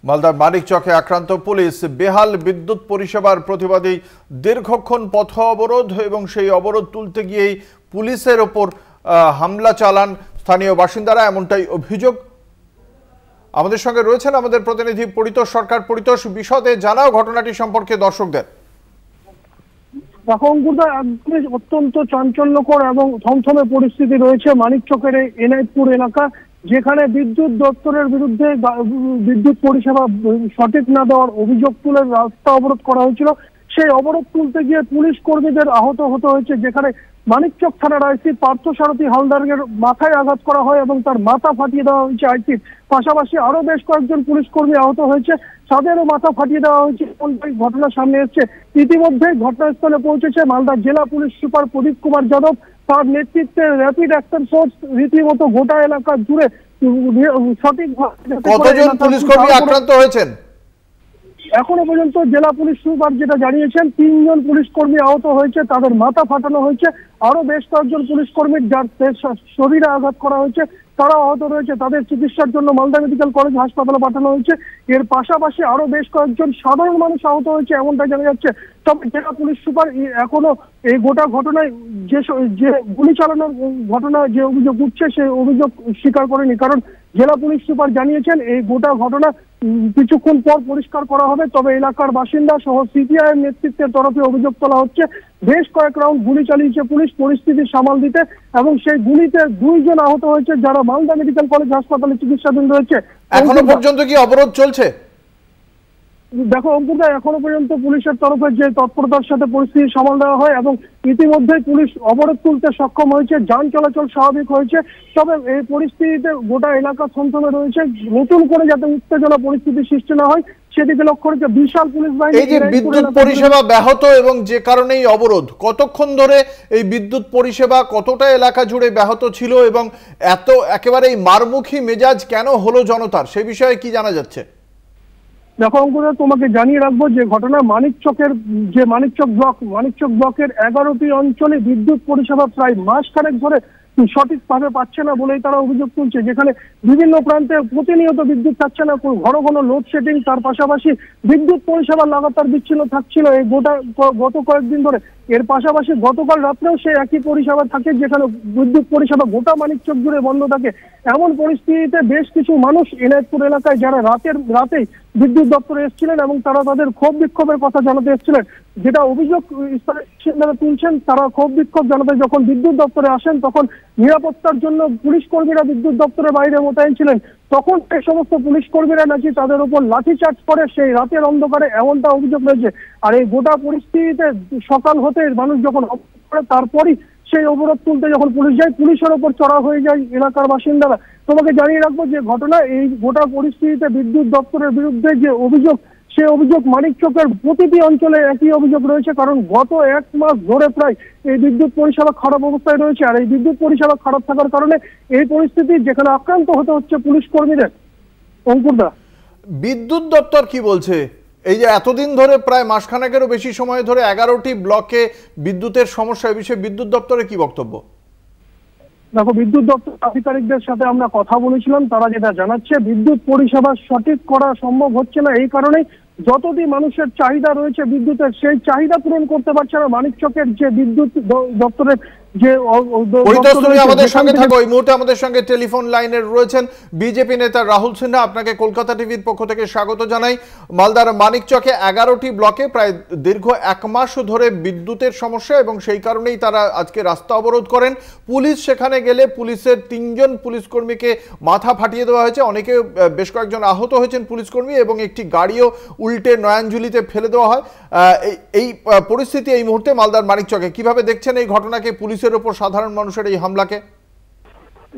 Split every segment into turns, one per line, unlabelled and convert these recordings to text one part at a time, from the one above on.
মালদার মানিকচকে আক্রান্ত পুলিশ। বেহাল বিদ্যুৎ পরিষেবার প্রতিবাদী দীর্ঘক্ষণ পথ অবরোধ এবং সেই অবরোধ তুলতে গিয়েই পুলিশের ওপর হামলা চালান স্থানীয় বাসিন্দারা, এমনটাই অভিযোগ। আমাদের সঙ্গে রয়েছেন আমাদের প্রতিনিধি পরিতোষ সরকার। পরিতোষ, বিশদে জানাও ঘটনাটি সম্পর্কে দর্শকদের।
অত্যন্ত চাঞ্চল্যকর এবং থমথমে পরিস্থিতি রয়েছে মানিকচকের এনায়েতপুর এলাকা, যেখানে বিদ্যুৎ দপ্তরের বিরুদ্ধে বিদ্যুৎ পরিষেবা সঠিক না দেওয়ার অভিযোগ তুলে রাস্তা অবরোধ করা হয়েছিল। সেই অবরোধ তুলতে গিয়ে পুলিশ কর্মীদের আহত হতে হয়েছে, যেখানে মানিকচক থানার আইসি পার্থসারথী হালদারের মাথায় আঘাত করা হয় এবং তার মাথা ফাটিয়ে দেওয়া হয়েছে আইসির। পাশাপাশি আরো বেশ কয়েকজন পুলিশ কর্মী আহত হয়েছে, তাদেরও মাথা ফাটিয়ে দেওয়া হয়েছে। এমনটাই ঘটনা সামনে এসছে। ইতিমধ্যে ঘটনাস্থলে পৌঁছেছে মালদা জেলা পুলিশ সুপার প্রদীপ কুমার যাদব। তার নেতৃত্বে র্যাপিড অ্যাকশন ফোর্স রীতিমতো গোটা এলাকা জুড়ে সঠিক
কতজন পুলিশ কর্মী আক্রান্ত হয়েছেন?
এখনো পর্যন্ত জেলা পুলিশ সুপার যেটা জানিয়েছেন, 3 জন পুলিশ কর্মী আহত হয়েছে, তাদের মাথা ফাটানো হয়েছে। আরো বেশ কয়েকজন পুলিশ কর্মীর যার শরীরে আঘাত করা হয়েছে তারা আহত রয়েছে, তাদের চিকিৎসার জন্য মালদা মেডিকেল কলেজ হাসপাতালে পাঠানো হয়েছে। এর পাশাপাশি আরো বেশ কয়েকজন সাধারণ মানুষ আহত হয়েছে, এমনটা জানা যাচ্ছে। তবে জেলা পুলিশ সুপার এখনো এই গোটা ঘটনায় যে গুলি চালানোর ঘটনা যে অভিযোগ উঠছে সেই অভিযোগ স্বীকার করেনি, কারণ জেলা পুলিশ সুপার জানিয়েছেন এই গোটা ঘটনা কিছুক্ষণ পর পরিষ্কার করা হবে। তবে এলাকার বাসিন্দা সহ সিপিআইএম নেতৃত্বের তরফে অভিযোগ তোলা হচ্ছে বেশ কয়েক রাউন্ড গুলি চালিয়েছে পুলিশ পরিস্থিতি সামাল দিতে, এবং সেই গুলিতে 2 জন আহত হয়েছে যারা মালদা মেডিকেল কলেজ হাসপাতালে চিকিৎসাধীন রয়েছে।
এখনো পর্যন্ত কি অবরোধ চলছে?
দেখো অঙ্কুরদা, এখনো পর্যন্ত পুলিশের তরফে যে তৎপরতার সাথে পরিস্থিতি সামাল দেওয়া হয় এবং ইতিমধ্যেই পুলিশ অবরোধ তুলতে সক্ষম হয়েছে, যান চলাচল স্বাভাবিক হয়েছে। তবে এই পরিস্থিতিতে গোটা এলাকা থমথমে রয়েছে। নতুন করে যাতে উত্তেজনা পরিস্থিতি সৃষ্টি না হয় সেদিকে লক্ষ্য রেখে বিশাল পুলিশ বাহিনী।
এই যে বিদ্যুৎ পরিষেবা ব্যাহত এবং যে কারণেই অবরোধ, কতক্ষণ ধরে এই বিদ্যুৎ পরিষেবা কতটা এলাকা জুড়ে ব্যাহত ছিল এবং এত একেবারে মারমুখী মেজাজ কেন হলো জনতার, সে বিষয়ে কি জানা যাচ্ছে?
দেখো অঙ্কুরা, তোমাকে জানিয়ে রাখবো যে ঘটনা মানিকচকের যে মানিকচক ব্লকের 11টি অঞ্চলে বিদ্যুৎ পরিষেবা প্রায় মাসখানেক ধরে সঠিকভাবে পাচ্ছে না বলেই তারা অভিযোগ তুলছে, যেখানে বিভিন্ন প্রান্তে প্রতিনিয়ত বিদ্যুৎ থাকছে না, ঘন ঘন লোডশেডিং, তার পাশাপাশি বিদ্যুৎ পরিষেবা লাগাতার বিচ্ছিন্ন থাকছিল এই গত কয়েকদিন ধরে। এর পাশাপাশি গতকাল রাত্রেও সেই একই পরিষেবা থাকে, যেখানে বিদ্যুৎ পরিষেবা গোটা মানিকচক জুড়ে বন্ধ থাকে। এমন পরিস্থিতিতে বেশ কিছু মানুষ এনায়েতপুর এলাকায় যারা রাতেই বিদ্যুৎ দপ্তরে এসেছিলেন এবং তারা তাদের ক্ষোভ বিক্ষোভের কথা জানাতে এসেছিলেন, যেটা অভিযোগ তুলছেন। তারা ক্ষোভ বিক্ষোভ জানাতে যখন বিদ্যুৎ দপ্তরে আসেন তখন নিরাপত্তার জন্য পুলিশ কর্মীরা বিদ্যুৎ দপ্তরের বাইরে মোতায়েন ছিলেন। তখন এই সমস্ত পুলিশ কর্মীরা নাকি তাদের উপর লাঠিচার্জ করে সেই রাতের অন্ধকারে, এমনটা অভিযোগ রয়েছে। আর এই গোটা পরিস্থিতিতে সকাল হতে মানুষ যখন অবরোধ করে তারপরই সেই অবরোধ তুলতে যখন পুলিশ যায়, পুলিশের ওপর চড়া হয়ে যায় এলাকার বাসিন্দারা। তোমাকে জানিয়ে রাখবো যে ঘটনা এই গোটা পরিস্থিতিতে বিদ্যুৎ দপ্তরের বিরুদ্ধে যে অভিযোগ, সেই অভিযোগ মানিকচকের প্রতিটি অঞ্চলে একই অভিযোগ রয়েছে, কারণ গত 1 মাস ধরে প্রায় এই বিদ্যুৎ পরিষেবা খারাপ অবস্থায় রয়েছে। আর এই বিদ্যুৎ পরিষেবা খারাপ থাকার কারণে এই পরিস্থিতি যেখানে আক্রান্ত হতে হচ্ছে পুলিশ কর্মীদের। অঙ্কুরদা,
বিদ্যুৎ দপ্তর কি বলছে? এই যে এতদিন ধরে প্রায় মাসখানেকেরও বেশি সময় ধরে 11টি ব্লকে বিদ্যুতের সমস্যা, এই বিষয়ে বিদ্যুৎ দপ্তরের কি বক্তব্য?
দেখো, বিদ্যুৎ দপ্তর আধিকারিকদের সাথে আমরা কথা বলেছিলাম, তারা যেটা জানাচ্ছে বিদ্যুৎ পরিষেবা সঠিক করা সম্ভব হচ্ছে না। এই কারণেই যতদিন মানুষের চাহিদা রয়েছে বিদ্যুতের, সেই চাহিদা পূরণ করতে পারছে না মানিকচকের যে বিদ্যুৎ দপ্তরের যে।
তুমি আমাদের সঙ্গে থাকো, এই মুহূর্তে আমাদের সঙ্গে টেলিফোন লাইনে রয়েছেন বিজেপি নেতা রাহুল সিনহা। আপনাকে কলকাতা টিভির পক্ষ থেকে স্বাগত জানাই। মালদার মানিকচকে 11টি ব্লকে প্রায় দীর্ঘ 1 মাস ধরে বিদ্যুতের সমস্যা এবং সেই কারণেই তারা আজকে রাস্তা অবরোধ করেন। পুলিশ সেখানে গেলে পুলিশের 3 জন পুলিশ কর্মীকে মাথা ফাটিয়ে দেওয়া হয়েছে, অনেকে বেশ কয়েকজন আহত হয়েছেন পুলিশ কর্মী, এবং একটি গাড়িও উল্টে নয়াঞ্জলিতে ফেলে দেওয়া হয়। এই পরিস্থিতি এই মুহূর্তে মালদার মানিকচকে কিভাবে দেখছেন এই ঘটনাকে, পুলিশের উপর সাধারণ মানুষের এই হামলাকে?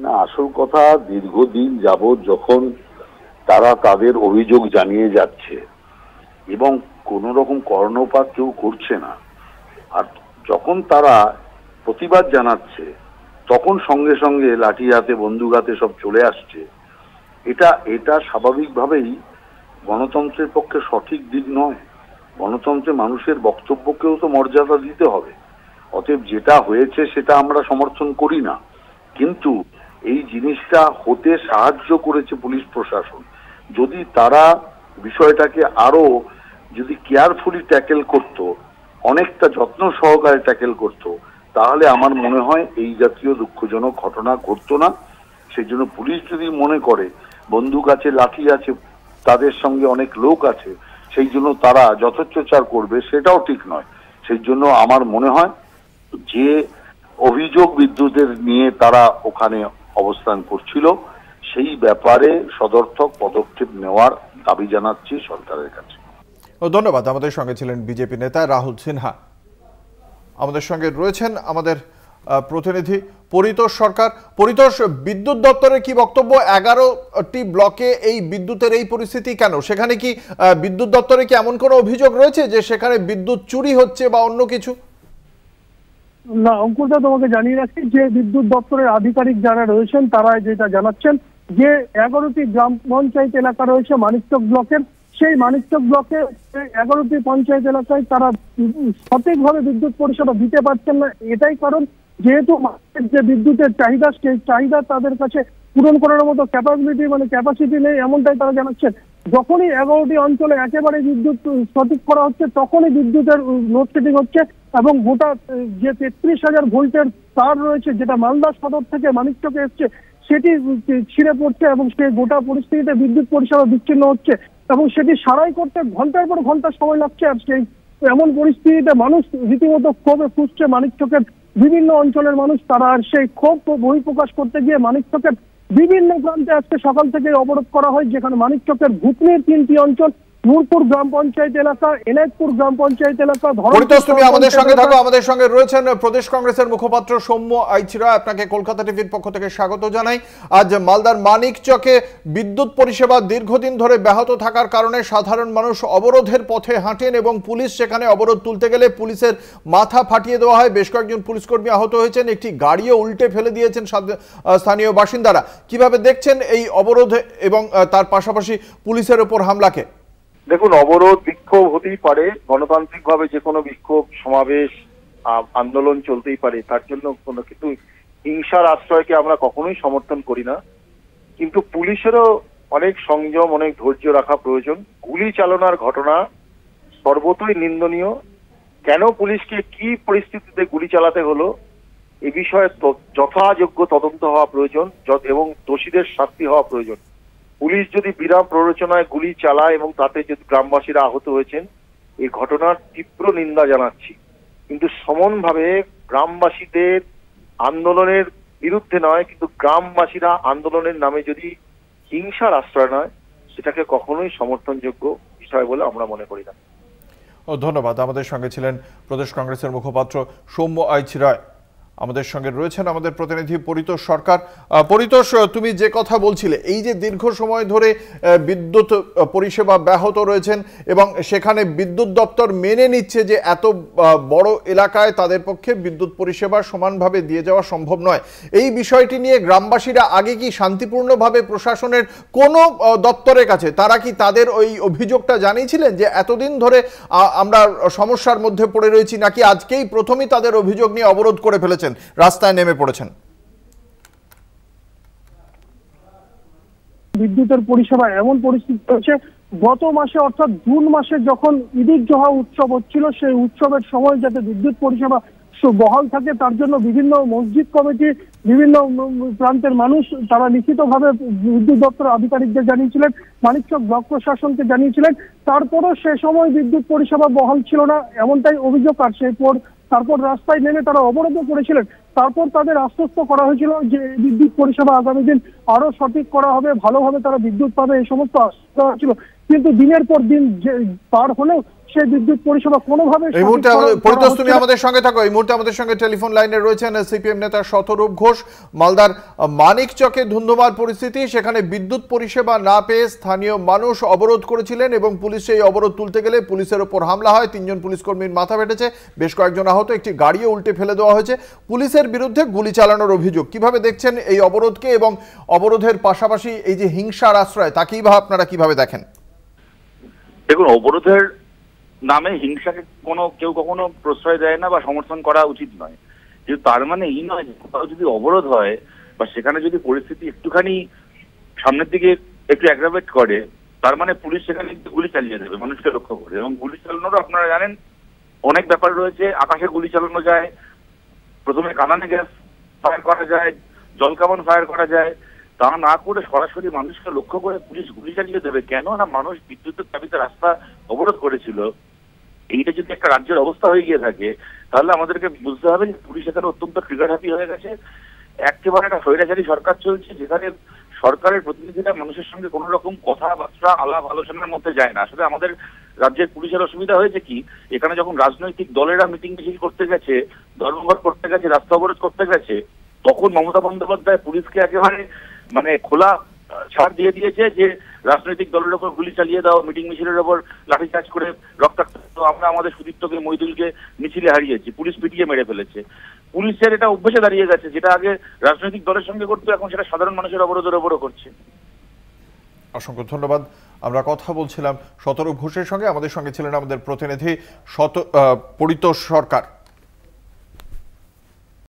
না, আসল কথা দীর্ঘদিন যাবৎ যখন তারা তাদের অভিযোগ জানিয়ে যাচ্ছে এবং কোন রকম কর্ণপাত কেউ করছে না, আর যখন তারা প্রতিবাদ জানাচ্ছে তখন সঙ্গে সঙ্গে লাঠি হাতে বন্দুক হাতে সব চলে আসছে, এটা স্বাভাবিকভাবেই গণতন্ত্রের পক্ষে সঠিক দিক নয়। গণতন্ত্রে মানুষের বক্তব্যকেও তো মর্যাদা দিতে হবে। অতএব যেটা হয়েছে সেটা আমরা সমর্থন করি না, কিন্তু এই জিনিসটা হতে সাহায্য করেছে পুলিশ প্রশাসন। যদি তারা বিষয়টাকে আরো যদি কেয়ারফুলি ট্যাকেল করত, অনেকটা যত্ন সহকারে ট্যাকেল করত, তাহলে আমার মনে হয় এই জাতীয় দুঃখজনক ঘটনা ঘটতো না। সেই জন্য পুলিশ যদি মনে করে বন্দুক আছে, লাঠি আছে, তাদের সঙ্গে অনেক লোক আছে, সেই জন্য তারা যথোচ্চার করবে, সেটাও ঠিক নয়। সেই জন্য আমার মনে হয় যে অভিযোগ বিদ্যুতের নিয়ে তারা ওখানে অবস্থান করছিল, সেই ব্যাপারে সদর্থক পদক্ষেপ নেওয়ার দাবি জানাচ্ছি সরকারের কাছে।
ধন্যবাদ। আমাদের সঙ্গে ছিলেন বিজেপি নেতা রাহুল সিনহা। আমাদের সঙ্গে রয়েছেন আমাদের প্রতিনিধি পরিতোষ সরকার। পরিতোষ, বিদ্যুৎ দপ্তরের কি বক্তব্য? 11টি ব্লকে এই বিদ্যুতের এই পরিস্থিতি কেন? সেখানে কি বিদ্যুৎ দপ্তরে কি এমন কোনো অভিযোগ রয়েছে যে সেখানে বিদ্যুৎ চুরি হচ্ছে বা অন্য কিছু?
না অঙ্কুরদা, তোমাকে জানিয়ে রাখি যে বিদ্যুৎ দপ্তরের আধিকারিক যারা রয়েছেন তারা যেটা জানাচ্ছেন যে 11টি গ্রাম পঞ্চায়েত এলাকা রয়েছে মানিকচক ব্লকের, সেই মানিকচক ব্লকে 11টি পঞ্চায়েত এলাকায় তারা সঠিকভাবে বিদ্যুৎ পরিষেবা দিতে পারছেন না। এটাই কারণ, যেহেতু যে বিদ্যুতের চাহিদা, সেই চাহিদা তাদের কাছে পূরণ করার মতো ক্যাপাসিটি নেই, এমনটাই তারা জানাচ্ছেন। যখনই 11টি অঞ্চলে একেবারে বিদ্যুৎ সঠিক করা হচ্ছে, তখনই বিদ্যুতের লোডশেডিং হচ্ছে এবং গোটা যে 33,000 ভোল্টের তার রয়েছে, যেটা মালদা সদর থেকে মানিকচকে এসছে, সেটি ছিঁড়ে পড়ছে এবং সেই গোটা পরিস্থিতিতে বিদ্যুৎ পরিষেবা বিচ্ছিন্ন হচ্ছে এবং সেটি সারাই করতে ঘন্টার পর ঘন্টা সময় লাগছে। আর সেই এমন পরিস্থিতিতে মানুষ রীতিমতো ক্ষোভে ফুঁসছে। মানিকচকের বিভিন্ন অঞ্চলের মানুষ, তারা আর সেই ক্ষোভ বহিঃপ্রকাশ করতে গিয়ে মানিকচকের বিভিন্ন প্রান্তে আজকে সকাল থেকে অবরোধ করা হয়, যেখানে মানিকচকের ভুতনির 3টি অঞ্চল, নূরপুর গ্রাম পঞ্চায়েত এলাকা, এনায়তপুর গ্রাম পঞ্চায়েত এলাকা।
পরিতোষ, তুমি আমাদের সঙ্গে থাকো। আমাদের সঙ্গে রয়েছেন প্রদেশ কংগ্রেসের মুখপাত্র সৌম্য আইচিরা। আপনাকে কলকাতা টিভির পক্ষ থেকে স্বাগত জানাই। আজ মালদার মানিকচকে বিদ্যুৎ পরিষেবা দীর্ঘদিন ধরে ব্যাহত থাকার কারণে সাধারণ মানুষ অবরোধের পথে হাঁটেন এবং পুলিশ সেখানে অবরোধ তুলতে গেলে পুলিশের মাথা ফাটিয়ে দেওয়া হয়। বেশ কয়েকজন পুলিশকর্মী আহত হয়েছেন, একটি গাড়িও উল্টে ফেলে দিয়েছেন স্থানীয় বাসিন্দারা। কিভাবে দেখছেন এই অবরোধ এবং তার পাশাপাশি পুলিশের উপর হামলাকে?
দেখুন, অবরোধ বিক্ষোভ হতেই পারে, গণতান্ত্রিকভাবে যে কোনো বিক্ষোভ সমাবেশ আন্দোলন চলতেই পারে, তার জন্য কোনো কিন্তু হিংসার আশ্রয়কে আমরা কখনোই সমর্থন করি না। কিন্তু পুলিশেরও অনেক সংযম, অনেক ধৈর্য রাখা প্রয়োজন। গুলি চালনার ঘটনা সর্বতই নিন্দনীয়। কেন পুলিশকে কি পরিস্থিতিতে গুলি চালাতে হলো এ বিষয়ে যথাযোগ্য তদন্ত হওয়া প্রয়োজন এবং দোষীদের শাস্তি হওয়া প্রয়োজন। পুলিশ যদি বিরাম প্ররোচনায় গুলি চালায় এবং তাতে যদি গ্রামবাসীরা আহত হয়েছেন, এই ঘটনার তীব্র নিন্দা জানাচ্ছি। কিন্তু সমানভাবে গ্রামবাসীদের আন্দোলনের বিরুদ্ধে নয়, কিন্তু গ্রামবাসীরা আন্দোলনের নামে যদি হিংসার আশ্রয় নয়, সেটাকে কখনোই সমর্থনযোগ্য বিষয় বলে আমরা মনে করি না।
ধন্যবাদ। আমাদের সঙ্গে ছিলেন প্রদেশ কংগ্রেসের মুখপাত্র সৌম্য আইচিরা। আমাদের সঙ্গে রয়েছেন আমাদের প্রতিনিধি পরিতোষ সরকার। পরিতোষ, তুমি যে কথা বলছিলে, এই যে দীর্ঘ সময় ধরে বিদ্যুৎ পরিষেবা ব্যাহত রয়েছেন এবং সেখানে বিদ্যুৎ দপ্তর মেনে নিচ্ছে যে এত বড় এলাকায় তাদের পক্ষে বিদ্যুৎ পরিষেবা সমানভাবে দিয়ে যাওয়া সম্ভব নয়, এই বিষয়টি নিয়ে গ্রামবাসীরা আগে কি শান্তিপূর্ণভাবে প্রশাসনের কোনো দপ্তরের কাছে তারা কি তাদের ওই অভিযোগটা জানিয়েছিলেন যে এতদিন ধরে আমরা সমস্যার মধ্যে পড়ে রয়েছি, নাকি আজকেই প্রথমেই তাদের অভিযোগ নিয়ে অবরোধ করে ফেলেছেন, রাস্তায় নেমে পড়েছেন?
বিদ্যুতের পরিষেবা এমন পরিস্থিতি হচ্ছে, গত মাসে অর্থাৎ জুন মাসে যখন ঈদুল জোহা উৎসব হচ্ছিল, সেই উৎসবের সময় যাতে বিদ্যুৎ পরিষেবা বহাল থাকে তার জন্য বিভিন্ন মসজিদ কমিটি, বিভিন্ন প্রান্তের মানুষ তারা লিখিতভাবে বিদ্যুৎ দপ্তরের আধিকারিকদের জানিয়েছিলেন, মানিকচক ব্লক প্রশাসনকে জানিয়েছিলেন। তারপরও সে সময় বিদ্যুৎ পরিষেবা বহাল ছিল না, এমনটাই অভিযোগ। আর তারপর রাস্তায় নেমে তারা অবরোধও করেছিলেন। তারপর তাদের আশ্বস্ত করা হয়েছিল যে বিদ্যুৎ পরিষেবা আগামী দিন আরো সঠিক করা হবে, ভালোভাবে তারা বিদ্যুৎ পাবে, এই সমস্ত আশ্বাস দেওয়া ছিল। কিন্তু দিনের পর দিন পার হলেও সেই বিদ্যুৎ পরিষেবা কোনোভাবে।
এই মুহূর্তে পরিতোষ, তুমি আমাদের সঙ্গে থাকো। এই মুহূর্তে আমাদের সঙ্গে টেলিফোন লাইনে রয়েছেন সিপিএম নেতা শতরূপ ঘোষ। মালদার মানিকচকে ধুন্ধুমার পরিস্থিতি, সেখানে বিদ্যুৎ পরিষেবা না পেয়ে স্থানীয় মানুষ অবরোধ করেছিলেন এবং পুলিশ সেই অবরোধ তুলতে গেলে পুলিশের ওপর হামলা হয়, 3 জন পুলিশ কর্মীর মাথা ফেটেছে, বেশ কয়েকজন আহত, একটি গাড়িও উল্টে ফেলে দেওয়া হয়েছে। পুলিশের বিরুদ্ধে গুলি চালানোর অভিযোগ। কিভাবে দেখছেন এই অবরোধকে এবং অবরোধের পাশাপাশি এই যে হিংসার আশ্রয়, তাকেই বা আপনারা কিভাবে দেখেন?
দেখুন, অবরোধের নামে হিংসাকে কেউ কখনো প্রশ্রয় দেয় না বা সমর্থন করা উচিত নয়। কিন্তু তার মানে এই নয় যে কোথাও যদি অবরোধ হয় বা সেখানে যদি পরিস্থিতি একটুখানি সামনের দিকে একটু অ্যাগ্রাভেট করে, তার মানে পুলিশ সেখানে গুলি চালিয়ে দেবে মানুষকে লক্ষ্য করে। এবং গুলি চালানোরও আপনারা জানেন অনেক ব্যাপার রয়েছে। আকাশে গুলি চালানো যায়, প্রথমে কাঁদানে গ্যাস ফায়ার করা যায়, জল কামান ফায়ার করা যায়, তা না করে সরাসরি মানুষকে লক্ষ্য করে পুলিশ গুলি চালিয়ে দেবে কেন? না মানুষ বিদ্যুতের দাবিতে রাস্তা অবরোধ করেছিল। এইটা যদি একটা রাজ্যের অবস্থা হয়ে গিয়ে থাকে তাহলে আমাদেরকে বুঝতে হবে যে পুলিশ এখানে অত্যন্ত ট্রিগার হ্যাপি হয়ে গেছে। একেবারে একটা স্বৈরাচারী সরকার চলছে, যেখানে সরকারের প্রতিনিধিরা মানুষের সঙ্গে কোনো রকম কথাবার্তা আলাপ আলোচনার মধ্যে যায় না। আসলে আমাদের রাজ্যের পুলিশের অসুবিধা হয়েছে কি, এখানে যখন রাজনৈতিক দলেরা মিটিং মিছিল করতে গেছে, ধর্মঘট করতে গেছে, রাস্তা অবরোধ করতে গেছে, তখন মমতা বন্দ্যোপাধ্যায় পুলিশকে একেবারে খোলা ছাড় দিয়ে দিয়েছে যে রাজনৈতিক দলের ওপর গুলি চালিয়ে দাও, মিটিং মিছিলের ওপর লাঠিচার্জ করে রক্তাক্ত। আমরা আমাদের সুদীপ্তকে, মইদুলকে মিছিলে হারিয়েছি, পুলিশ পিটিয়ে মেরে ফেলেছে। পুলিশের এটা অভ্যেসে দাঁড়িয়ে গেছে, যেটা আগে রাজনৈতিক দলের সঙ্গে করতো এখন সেটা সাধারণ মানুষের অবরোধের ওপরও করছে।
অসংখ্য ধন্যবাদ। আমরা কথা বলছিলাম শতরূপ ঘোষের সঙ্গে, আমাদের সঙ্গে ছিলেন আমাদের প্রতিনিধি পরিতোষ সরকার।